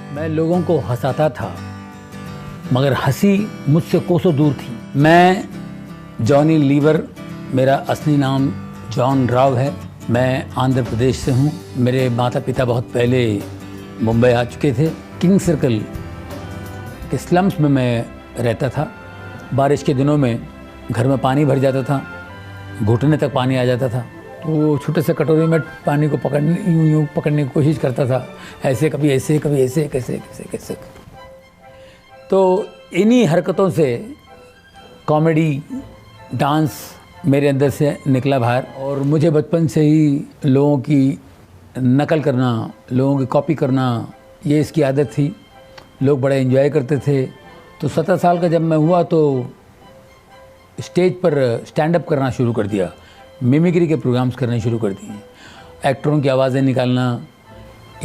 मैं लोगों को हंसाता था मगर हंसी मुझसे कोसों दूर थी। मैं जॉनी लीवर, मेरा असली नाम जॉन राव है। मैं आंध्र प्रदेश से हूँ। मेरे माता पिता बहुत पहले मुंबई आ चुके थे। किंग सर्कल के स्लम्स में मैं रहता था। बारिश के दिनों में घर में पानी भर जाता था, घुटने तक पानी आ जाता था। तो छोटे से कटोरी में पानी को यूँ पकड़ने की कोशिश करता था, ऐसे कभी ऐसे कभी ऐसे कैसे। तो इन्हीं हरकतों से कॉमेडी, डांस मेरे अंदर से निकला बाहर। और मुझे बचपन से ही लोगों की नकल करना, लोगों की कॉपी करना, ये इसकी आदत थी। लोग बड़ा एंजॉय करते थे। तो 17 साल का जब मैं हुआ तो स्टेज पर स्टैंड अप करना शुरू कर दिया, मिमिक्री के प्रोग्राम्स करने शुरू कर दिए, एक्टरों की आवाज़ें निकालना,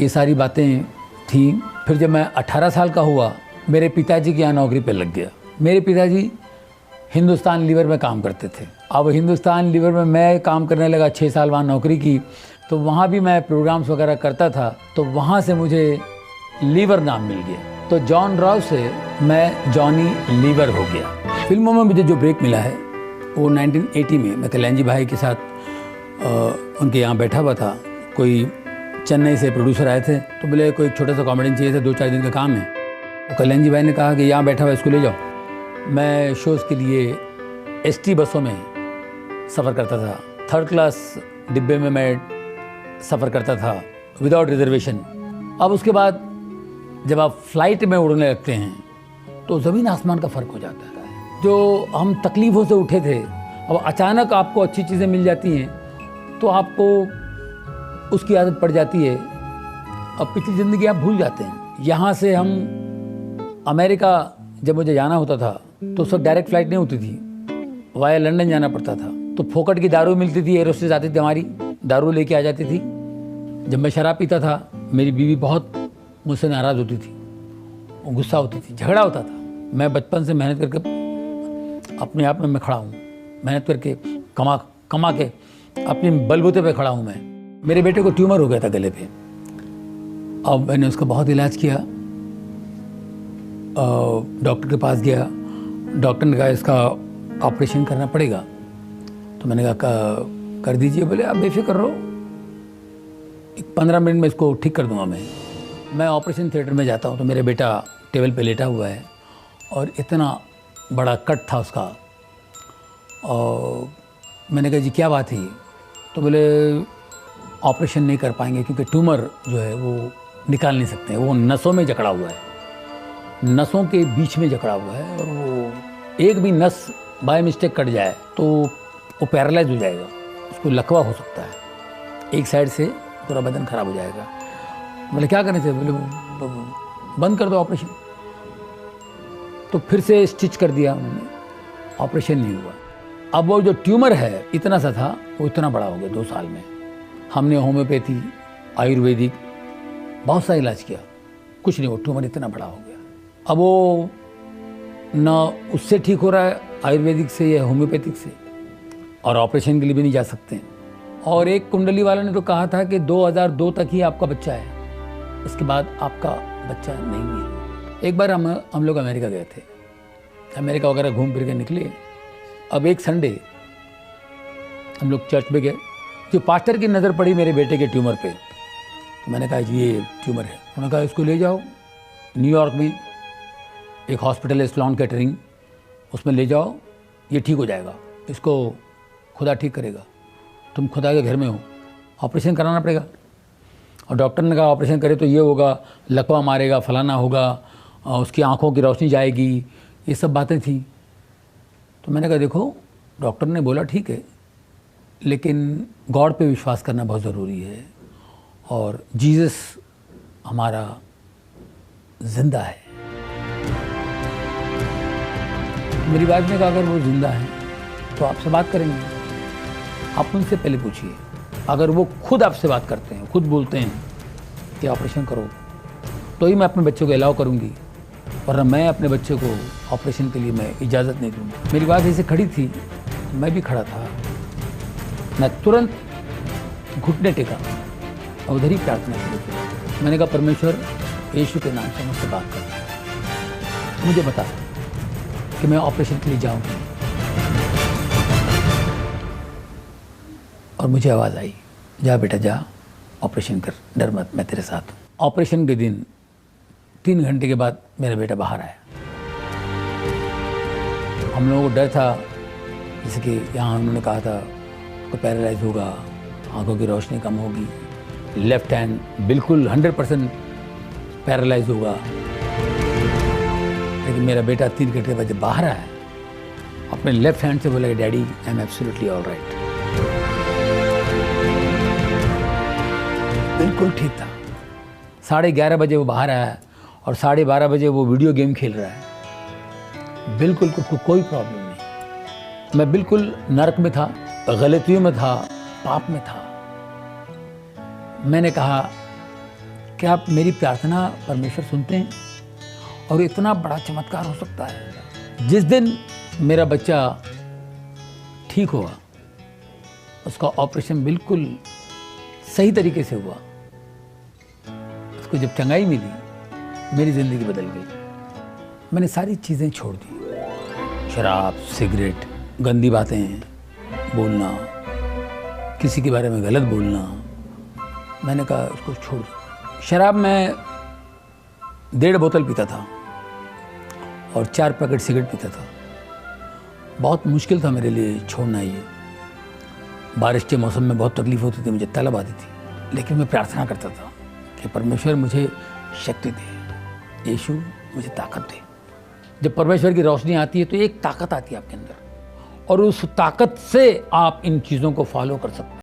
ये सारी बातें थी। फिर जब मैं 18 साल का हुआ, मेरे पिताजी के यहाँ नौकरी पे लग गया। मेरे पिताजी हिंदुस्तान लीवर में काम करते थे। अब हिंदुस्तान लीवर में मैं काम करने लगा, 6 साल वहाँ नौकरी की। तो वहाँ भी मैं प्रोग्राम्स वगैरह करता था, तो वहाँ से मुझे लीवर नाम मिल गया। तो जॉन राव से मैं जॉनी लीवर हो गया। फिल्मों में मुझे जो ब्रेक मिला है वो 1980 में मैं कल्याण जी भाई के साथ उनके यहाँ बैठा हुआ था। कोई चेन्नई से प्रोड्यूसर आए थे, तो बोले कोई छोटा सा कॉमेडियन चाहिए था, 2-4 दिन का काम है। तो कल्याण जी भाई ने कहा कि यहाँ बैठा हुआ इसको ले जाओ। मैं शोज़ के लिए ST बसों में सफ़र करता था। 3rd क्लास डिब्बे में मैं सफ़र करता था विदाउट रिजर्वेशन। अब उसके बाद जब आप फ्लाइट में उड़ने लगते हैं तो ज़मीन आसमान का फ़र्क हो जाता है। जो हम तकलीफ़ों से उठे थे, अब अचानक आपको अच्छी चीज़ें मिल जाती हैं तो आपको उसकी आदत पड़ जाती है। अब पिछली ज़िंदगी आप भूल जाते हैं। यहाँ से हम अमेरिका जब मुझे जाना होता था तो सब डायरेक्ट फ़्लाइट नहीं होती थी, वाया लंदन जाना पड़ता था। तो फोकट की दारू मिलती थी, एरोस्टेज आती थी, हमारी दारू लेके आ जाती थी। जब मैं शराब पीता था, मेरी बीवी बहुत मुझसे नाराज़ होती थी, वो गुस्सा होती थी, झगड़ा होता था। मैं बचपन से मेहनत करके अपने आप में मैं खड़ा हूँ, मेहनत करके कमा के अपने बलबूते पे खड़ा हूँ मैं। मेरे बेटे को ट्यूमर हो गया था गले पे। अब मैंने उसका बहुत इलाज किया, डॉक्टर के पास गया। डॉक्टर ने कहा इसका ऑपरेशन करना पड़ेगा। तो मैंने कहा कर दीजिए। बोले आप बेफिक्र रहो, 15 मिनट में इसको ठीक कर दूंगा मैं ऑपरेशन थिएटर में जाता हूँ तो मेरे बेटा टेबल पे लेटा हुआ है और इतना बड़ा कट था उसका। और मैंने कहा जी क्या बात है? तो बोले ऑपरेशन नहीं कर पाएंगे क्योंकि ट्यूमर जो है वो निकाल नहीं सकते हैं, वो नसों में जकड़ा हुआ है, नसों के बीच में जकड़ा हुआ है। और वो एक भी नस बाय मिस्टेक कट जाए तो वो पैरालाइज हो जाएगा, उसको लकवा हो सकता है, एक साइड से पूरा बदन खराब हो जाएगा। बोले क्या करने थे? बोले बंद कर दो ऑपरेशन। तो फिर से स्टिच कर दिया उन्होंने, ऑपरेशन नहीं हुआ। अब वो जो ट्यूमर है इतना सा था, वो इतना बड़ा हो गया 2 साल में। हमने होम्योपैथी, आयुर्वेदिक बहुत सा इलाज किया, कुछ नहीं, वो ट्यूमर इतना बड़ा हो गया। अब वो ना उससे ठीक हो रहा है आयुर्वेदिक से या होम्योपैथिक से, और ऑपरेशन के लिए भी नहीं जा सकते। और एक कुंडली वाला ने तो कहा था कि 2002 तक ही आपका बच्चा है, इसके बाद आपका बच्चा नहीं है। एक बार हम लोग अमेरिका गए थे, अमेरिका वगैरह घूम फिर के निकले। अब एक संडे हम लोग चर्च में गए, जो पास्टर की नज़र पड़ी मेरे बेटे के ट्यूमर पे। तो मैंने कहा जी ये ट्यूमर है। उन्होंने कहा इसको ले जाओ, न्यूयॉर्क में एक हॉस्पिटल है स्लॉन कैटरिंग, उसमें ले जाओ, ये ठीक हो जाएगा, इसको खुदा ठीक करेगा, तुम खुदा के घर में हो, ऑपरेशन कराना पड़ेगा। और डॉक्टर ने कहा ऑपरेशन करे तो ये होगा, लकवा मारेगा, फलाना होगा, उसकी आंखों की रोशनी जाएगी, ये सब बातें थी। तो मैंने कहा देखो डॉक्टर ने बोला ठीक है, लेकिन गॉड पे विश्वास करना बहुत ज़रूरी है, और जीसस हमारा ज़िंदा है। मेरी वाइफ ने कहा अगर वो ज़िंदा है तो आपसे बात करेंगे, आप उनसे पहले पूछिए। अगर वो खुद आपसे बात करते हैं, खुद बोलते हैं कि ऑपरेशन करो, तो ही मैं अपने बच्चे को अलाउ करूँगी, वरना मैं अपने बच्चे को ऑपरेशन के लिए मैं इजाज़त नहीं दूँगी। मेरी बात ऐसे खड़ी थी, मैं भी खड़ा था, मैं तुरंत घुटने टेका और उधर ही प्रार्थना शुरू की। मैंने कहा परमेश्वर यीशु के नाम से मुझसे बात कर, मुझे बता कि मैं ऑपरेशन के लिए जाऊँ। और मुझे आवाज़ आई, जा बेटा जा, ऑपरेशन कर, डर मत, मैं तेरे साथ हूँ। ऑपरेशन के दिन 3 घंटे के बाद मेरा बेटा बाहर आया। हम लोगों को डर था, जैसे कि यहाँ उन्होंने कहा था को पैरालाइज होगा, आंखों की रोशनी कम होगी, लेफ्ट हैंड बिल्कुल 100% पैरालाइज होगा। लेकिन मेरा बेटा 3 घंटे बाद जब बाहर आया, अपने लेफ्ट हैंड से बोला कि daddy I am absolutely all right. बिल्कुल ठीक था। 11:30 बजे वो बाहर आया और 12:30 बजे वो वीडियो गेम खेल रहा है। बिल्कुल कोई प्रॉब्लम नहीं। मैं बिल्कुल नरक में था, गलतियों में था, पाप में था। मैंने कहा कि आप मेरी प्रार्थना परमेश्वर सुनते हैं और इतना बड़ा चमत्कार हो सकता है। जिस दिन मेरा बच्चा ठीक हुआ, उसका ऑपरेशन बिल्कुल सही तरीके से हुआ, उसको जब चंगाई मिली, मेरी ज़िंदगी बदल गई। मैंने सारी चीज़ें छोड़ दी, शराब, सिगरेट, गंदी बातें बोलना, किसी के बारे में गलत बोलना। मैंने कहा उसको छोड़ दो। शराब मैं 1.5 बोतल पीता था और 4 पैकेट सिगरेट पीता था। बहुत मुश्किल था मेरे लिए छोड़ना ये। बारिश के मौसम में बहुत तकलीफ होती थी, मुझे तलब आती थी, लेकिन मैं प्रार्थना करता था कि परमेश्वर मुझे शक्ति दे, यीशु मुझे ताकत दे। जब परमेश्वर की रोशनी आती है तो एक ताकत आती है आपके अंदर, और उस ताकत से आप इन चीज़ों को फॉलो कर सकते हैं।